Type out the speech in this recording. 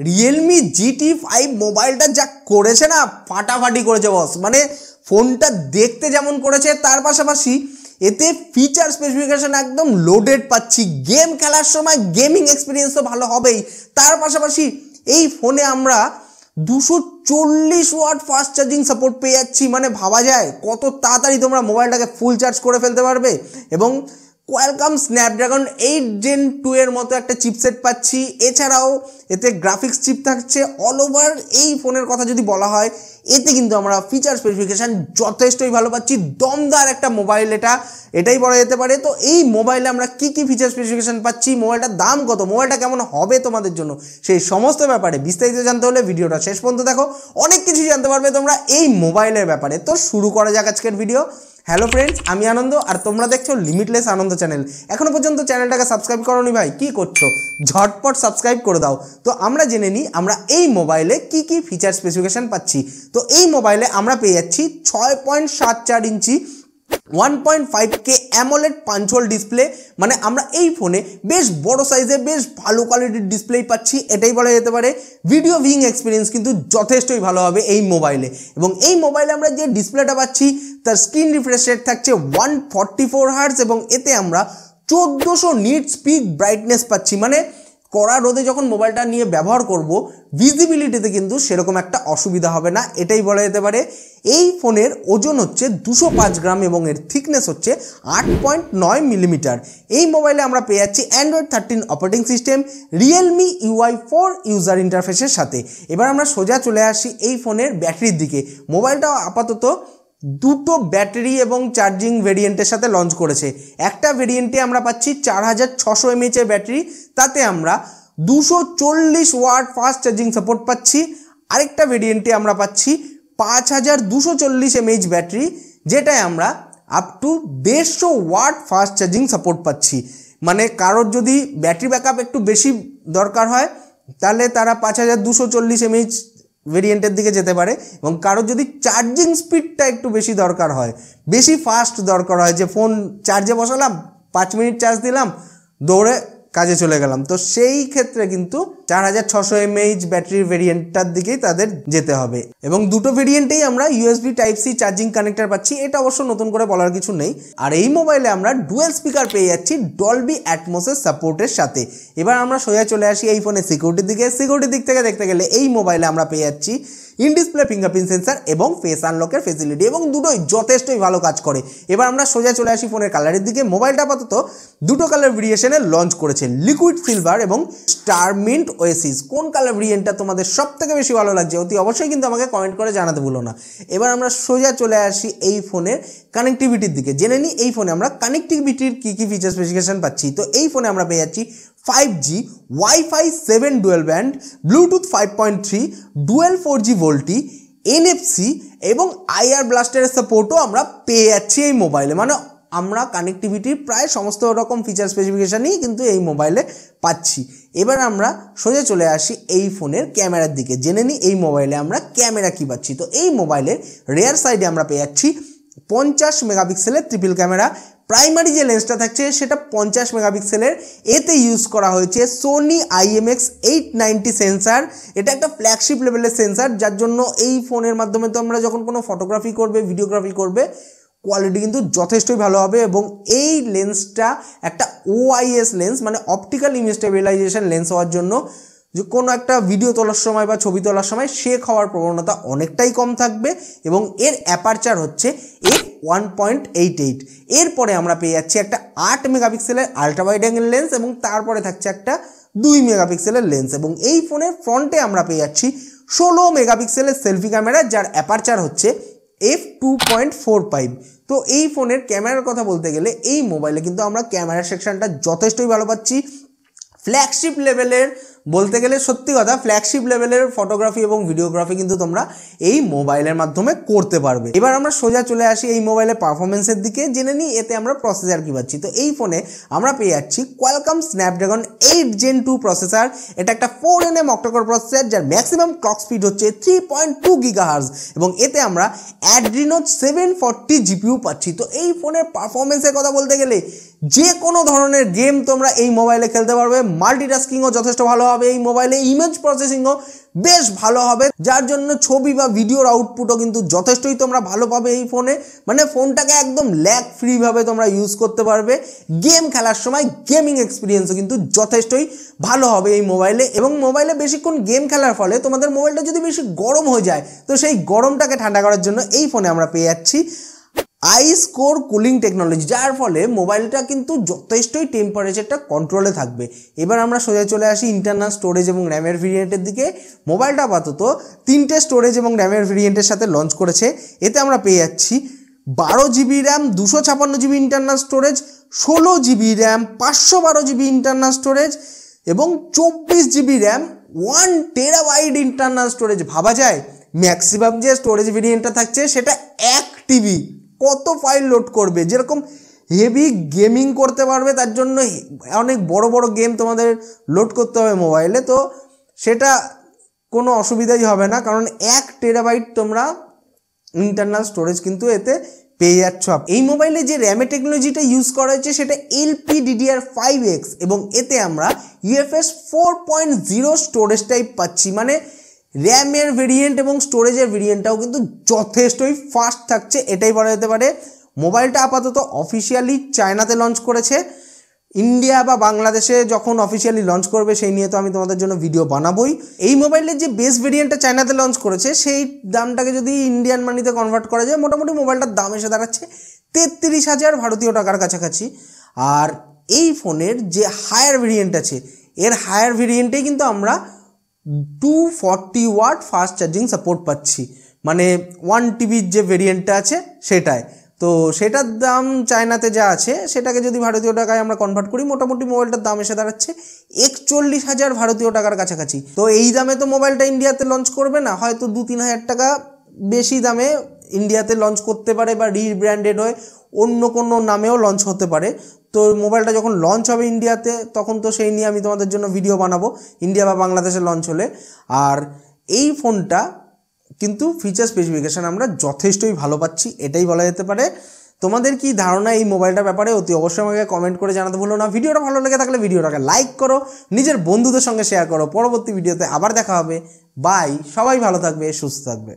Realme GT5 মোবাইলটা যা করেছে না ফাটাফাটি করেছে বস। মানে ফোনটা দেখতে যেমন করেছে তার পাশাপাশি এতে ফিচার স্পেসিফিকেশন একদম লোডেড পাচ্ছি। গেম খেলার সময় গেমিং এক্সপিরিয়েন্স তো ভালো হবেই, তার পাশাপাশি এই ফোনে আমরা 240 ওয়াট ফাস্ট চার্জিং সাপোর্ট পেয়ে যাচ্ছি। মানে ভাবা যায় কত তাড়াতাড়ি তোমরা মোবাইলটাকে ফুল চার্জ করে ফেলতে পারবে। এবং কোয়ালকম স্ন্যাপড্রাগন 8 Gen 2 এর মতো একটা চিপসেট পাচ্ছি। এছাড়াও এতে গ্রাফিক্স চিপ থাকছে। অল ওভার এই ফোনের কথা যদি বলা হয়, এতে কিন্তু আমরা ফিচার স্পেসিফিকেশান যথেষ্টই ভালো পাচ্ছি। দমদার একটা মোবাইল এটাই বলা যেতে পারে। তো এই মোবাইলে আমরা কি কি ফিচার স্পেসিফিকেশান পাচ্ছি, মোবাইলটার দাম কত, মোবাইলটা কেমন হবে তোমাদের জন্য, সেই সমস্ত ব্যাপারে বিস্তারিত জানতে হলে ভিডিওটা শেষ পর্যন্ত দেখো। অনেক কিছু জানতে পারবে তোমরা এই মোবাইলের ব্যাপারে। তো শুরু করা যাক আজকের ভিডিও। হ্যালো ফ্রেন্ডস, আমি আনন্দ আর তোমরা দেখছো লিমিটলেস আনন্দ চ্যানেল। এখনো পর্যন্ত চ্যানেলটাকে সাবস্ক্রাইব করোনি ভাই, কি করছো? ঝটপট সাবস্ক্রাইব করে দাও। তো আমরা জেনে নিই আমরা এই মোবাইলে কি কি ফিচার স্পেসিফিকেশান পাচ্ছি। তো এই মোবাইলে আমরা পেয়ে যাচ্ছি 6.74 ইঞ্চি 1.5K অ্যামোলেড পাঞ্চোল ডিসপ্লে। মানে আমরা এই ফোনে বেশ বড় সাইজে বেশ ভালো কোয়ালিটির ডিসপ্লে পাচ্ছি, এটাই বলা যেতে পারে। ভিডিও ভিউইং এক্সপিরিয়েন্স কিন্তু যথেষ্টই ভালো হবে এই মোবাইলে। এবং এই মোবাইলে আমরা যে ডিসপ্লেটা পাচ্ছি তার স্ক্রিন রিফ্রেশ রেট থাকছে 144 হার্টজ এবং এতে আমরা 1400 নিট স্পিড ব্রাইটনেস পাচ্ছি। মানে কড়া রোদে যখন মোবাইলটা নিয়ে ব্যবহার করব, ভিজিবিলিটিতে কিন্তু সেরকম একটা অসুবিধা হবে না, এটাই বলা যেতে পারে। এই ফোনের ওজন হচ্ছে 205 গ্রাম এবং এর থিকনেস হচ্ছে 8.9 মিলিমিটার। এই মোবাইলে আমরা পেয়ে যাচ্ছি Android 13 operating system, Realme UI 4 user ইন্টারফেসের সাথে। এবার আমরা সোজা চলে আসি এই ফোনের ব্যাটারির দিকে। মোবাইলটা আপাতত দুটো ব্যাটারি এবং চার্জিং ভেরিয়েন্টের সাথে লঞ্চ করেছে। একটা ভেরিয়েন্টে আমরা পাচ্ছি 4600 mAh এর ব্যাটারি, তাতে আমরা 240 ওয়াট ফাস্ট চার্জিং সাপোর্ট পাচ্ছি। আরেকটা ভেরিয়েন্টে আমরা পাচ্ছি 5240 mAh ব্যাটারি, যেটায় আমরা up to 150 watt fast charging support পাচ্ছি। মানে কারোর যদি ব্যাটারি ব্যাকআপ একটু বেশি দরকার হয় তাহলে তারা 5240 mAh ভেরিয়েন্টের দিকে যেতে পারে। এবং কারোর যদি চার্জিং স্পিডটা একটু বেশি দরকার হয়, বেশি ফাস্ট দরকার হয়, যে ফোন চার্জে বসালাম 5 মিনিট চার্জ দিলাম দৌড়ে কাজে চলে গেলাম, তো সেই ক্ষেত্রে কিন্তু 4600 mAh ব্যাটারির ভেরিয়েন্টটার দিকেই তাদের যেতে হবে। এবং দুটো ভেরিয়েন্টেই আমরা USB Type-C চার্জিং কানেক্টর পাচ্ছি, এটা অবশ্য নতুন করে বলার কিছু নেই। আর এই মোবাইলে আমরা ডুয়াল স্পিকার পেয়ে যাচ্ছি ডলবি অ্যাটমসের সাপোর্টের সাথে। এবার আমরা সোজা চলে আসি এই ফোনের সিকিউরিটির দিকে। সিকিউরিটির দিক থেকে দেখতে গেলে এই মোবাইলে আমরা পেয়ে যাচ্ছি ইন ডিসপ্লে ফিঙ্গারপ্রিন্ট সেন্সার এবং ফেস আনলকের ফেসিলিটি, এবং দুটোই যথেষ্টই ভালো কাজ করে। এবার আমরা সোজা চলে আসি ফোনের কালারের দিকে। মোবাইলটা আপাতত দুটো কালার ভেরিয়েশনে লঞ্চ করেছে, লিকুইড সিলভার এবং স্টার মিন্ট ওয়েসিস। কোন কালার ভেরিয়েন্টটা তোমাদের সব থেকে বেশি ভালো লাগছে অতি অবশ্যই কিন্তু আমাকে কমেন্ট করে জানাতে ভুলো না। এবার আমরা সোজা চলে আসি এই ফোনের কানেক্টিভিটির দিকে। জেনে নিই এই ফোনে আমরা কানেক্টিভিটির কী কী ফিচার স্পেসিফিকেশন পাচ্ছি। তো এই ফোনে আমরা পেয়ে যাচ্ছি 5G, Wi-Fi 7 dual band, Bluetooth 5.3, dual 4G VoLTE, NFC এবং IR ব্লাস্টারের সাপোর্টও আমরা পেয়ে যাচ্ছি এই মোবাইলে। মানে আমরা কানেক্টিভিটির প্রায় সমস্ত রকম ফিচার স্পেসিফিকেশানই কিন্তু এই মোবাইলে পাচ্ছি। এবার আমরা সোজা চলে আসি এই ফোনের ক্যামেরার দিকে। জেনে নিই এই মোবাইলে আমরা ক্যামেরা কী পাচ্ছি। তো এই মোবাইলের রেয়ার সাইডে আমরা পেয়ে যাচ্ছি 50 মেগাপিক্সেলের ট্রিপল ক্যামেরা। প্রাইমারি যে লেন্সটা থাকছে সেটা 50 মেগাপিক্সেলের। এতে ইউজ করা হয়েছে সোনি IMX890 সেন্সার। এটা একটা ফ্ল্যাগশিপ লেভেলের সেন্সার, যার জন্য এই ফোনের মাধ্যমে তো আমরা যখন কোনো ফটোগ্রাফি করবে, ভিডিওগ্রাফি করবে, কোয়ালিটি কিন্তু যথেষ্টই ভালো হবে। এবং এই লেন্সটা একটা OIS লেন্স, মানে অপটিক্যাল ইমেজ স্টেবিলাইজেশন লেন্স হওয়ার জন্য যে কোনো একটা ভিডিও তোলার সময় বা ছবি তোলার সময় শেক হওয়ার প্রবণতা অনেকটাই কম থাকবে। এবং এর অ্যাপারচার হচ্ছে f1.88। এরপরে আমরা পেয়ে যাচ্ছি একটা 8 মেগাপিক্সেলের আলট্রা ওয়াইড অ্যাঙ্গেল লেন্স এবং তারপরে থাকছে একটা 2 মেগাপিক্সেলের লেন্স। এবং এই ফোনের ফ্রন্টে আমরা পেয়ে যাচ্ছি 16 মেগাপিক্সেলের সেলফি ক্যামেরা, যার অ্যাপারচার হচ্ছে f2.45। তো এই ফোনের ক্যামেরার কথা বলতে গেলে এই মোবাইলে কিন্তু আমরা ক্যামেরা সেকশনটা যথেষ্টই ভালো পাচ্ছি। ফ্ল্যাগশিপ লেভেলের বলতে গেলে সত্যি কথা, ফ্ল্যাগশিপ লেভেলের ফটোগ্রাফি এবং ভিডিওগ্রাফি কিন্তু তোমরা এই মোবাইলের মাধ্যমে করতে পারবে। এবার আমরা সোজা চলে আসি এই মোবাইলের পারফরমেন্সের দিকে। জেনে নিই এতে আমরা প্রসেসর কী পাচ্ছি। তো এই ফোনে আমরা পেয়ে যাচ্ছি কোয়ালকম স্ন্যাপড্রাগন 8 Gen 2 প্রসেসর। এটা একটা 4nm অক্টাকোর প্রসেসর, যার ম্যাক্সিমাম ক্লক স্পিড হচ্ছে 3.2 GHz এবং এতে আমরা অ্যাড্রিনো 740 GPU পাচ্ছি। তো এই ফোনের পারফরমেন্সের কথা বলতে গেলে যে কোনো ধরনের গেম তোমরা এই মোবাইলে খেলতে পারবে। মাল্টিটাস্কিংও যথেষ্ট ভালো হবে এই মোবাইলে, ইমেজ প্রসেসিংও বেশ ভালো হবে, যার জন্য ছবি বা ভিডিওর আউটপুটও কিন্তু যথেষ্টই তোমরা ভালো পাবে এই ফোনে। মানে ফোনটাকে একদম ল্যাগ ফ্রিভাবে তোমরা ইউজ করতে পারবে। গেম খেলার সময় গেমিং এক্সপিরিয়েন্সও কিন্তু যথেষ্টই ভালো হবে এই মোবাইলে। এবং মোবাইলে বেশিক্ষণ গেম খেলার ফলে তোমাদের মোবাইলটা যদি বেশি গরম হয়ে যায়, তো সেই গরমটাকে ঠান্ডা করার জন্য এই ফোনে আমরা পেয়ে যাচ্ছি আইস কোর কুলিং টেকনোলজি, যার ফলে মোবাইলটা কিন্তু যথেষ্টই টেম্পারেচারটা কন্ট্রোলে থাকবে। এবার আমরা সোজা চলে আসি ইন্টারনাল স্টোরেজ এবং র্যামের ভেরিয়েন্টের দিকে। মোবাইলটা আপাতত 3টে স্টোরেজ এবং র্যামের ভেরিয়েন্টের সাথে লঞ্চ করেছে। এতে আমরা পেয়ে যাচ্ছি 12GB RAM, 256GB internal storage, 16GB RAM, 512GB internal storage এবং 24GB RAM, 1TB internal storage. ভাবা যায় ম্যাক্সিমাম যে স্টোরেজ ভেরিয়েন্টটা থাকছে সেটা 1TB, কত ফাইল লোড করবে। যেরকম হেভি গেমিং করতে পারবে, তার জন্য অনেক বড় বড় গেম তোমাদের লোড করতে হবে মোবাইলে, তো সেটা কোনো অসুবিধাই হবে না, কারণ 1TB তোমরা ইন্টারনাল স্টোরেজ কিন্তু এতে পেয়ে যাচ্ছ। এই মোবাইলে যে র্যামের টেকনোলজিটা ইউজ করা হয়েছে সেটা LPDDR5X এবং এতে আমরা UFS 4.0 স্টোরেজ টাইপ পাচ্ছি। মানে র্যামের ভেরিয়েন্ট এবং স্টোরেজের ভেরিয়েন্টটাও কিন্তু যথেষ্টই ফাস্ট থাকছে, এটাই বলা যেতে পারে। মোবাইলটা আপাতত অফিসিয়ালি চায়নাতে লঞ্চ করেছে। ইন্ডিয়া বা বাংলাদেশে যখন অফিসিয়ালি লঞ্চ করবে সেই নিয়ে তো আমি তোমাদের জন্য ভিডিও বানাবোই। এই মোবাইলের যে বেস ভেরিয়েন্টটা চায়নাতে লঞ্চ করেছে সেই দামটাকে যদি ইন্ডিয়ান মানিতে কনভার্ট করা যায়, মোটামুটি মোবাইলটার দাম এসে দাঁড়াচ্ছে 33,000 ভারতীয় টাকার কাছাকাছি। আর এই ফোনের যে হায়ার ভেরিয়েন্ট আছে, এর হায়ার ভেরিয়েন্টেই কিন্তু আমরা 240 ওয়াট ফাস্ট চার্জিং সাপোর্ট পাচ্ছি। মানে 1TB যে ভেরিয়েন্টটা আছে সেটাই, তো সেটার দাম চায়নাতে যা আছে সেটাকে যদি ভারতীয় টাকায় আমরা কনভার্ট করি, মোটামুটি মোবাইলটার দাম এসে দাঁড়াচ্ছে 41,000 ভারতীয় টাকার কাছাকাছি। তো এই দামে তো মোবাইলটা ইন্ডিয়াতে লঞ্চ করবে না, হয়তো 2-3 হাজার টাকা বেশি দামে ইন্ডিয়াতে লঞ্চ করতে পারে, বা রিব্র্যান্ডেড হয়ে অন্য কোনো নামেও লঞ্চ হতে পারে। তো মোবাইলটা যখন লঞ্চ হবে ইন্ডিয়াতে, তখন তো সেই নিয়ে আমি তোমাদের জন্য ভিডিও বানাবো ইন্ডিয়া বা বাংলাদেশে লঞ্চ হলে। আর এই ফোনটা কিন্তু ফিচার স্পেসিফিকেশান আমরা যথেষ্টই ভালো পাচ্ছি, এটাই বলা যেতে পারে। তোমাদের কি ধারণা এই মোবাইলটার ব্যাপারে অতি অবশ্যই আমাকে কমেন্ট করে জানাতে ভুলো না। ভিডিওটা ভালো লেগে থাকলে ভিডিওটাকে লাইক করো, নিজের বন্ধুদের সঙ্গে শেয়ার করো। পরবর্তী ভিডিওতে আবার দেখা হবে। বাই, সবাই ভালো থাকবে, সুস্থ থাকবে।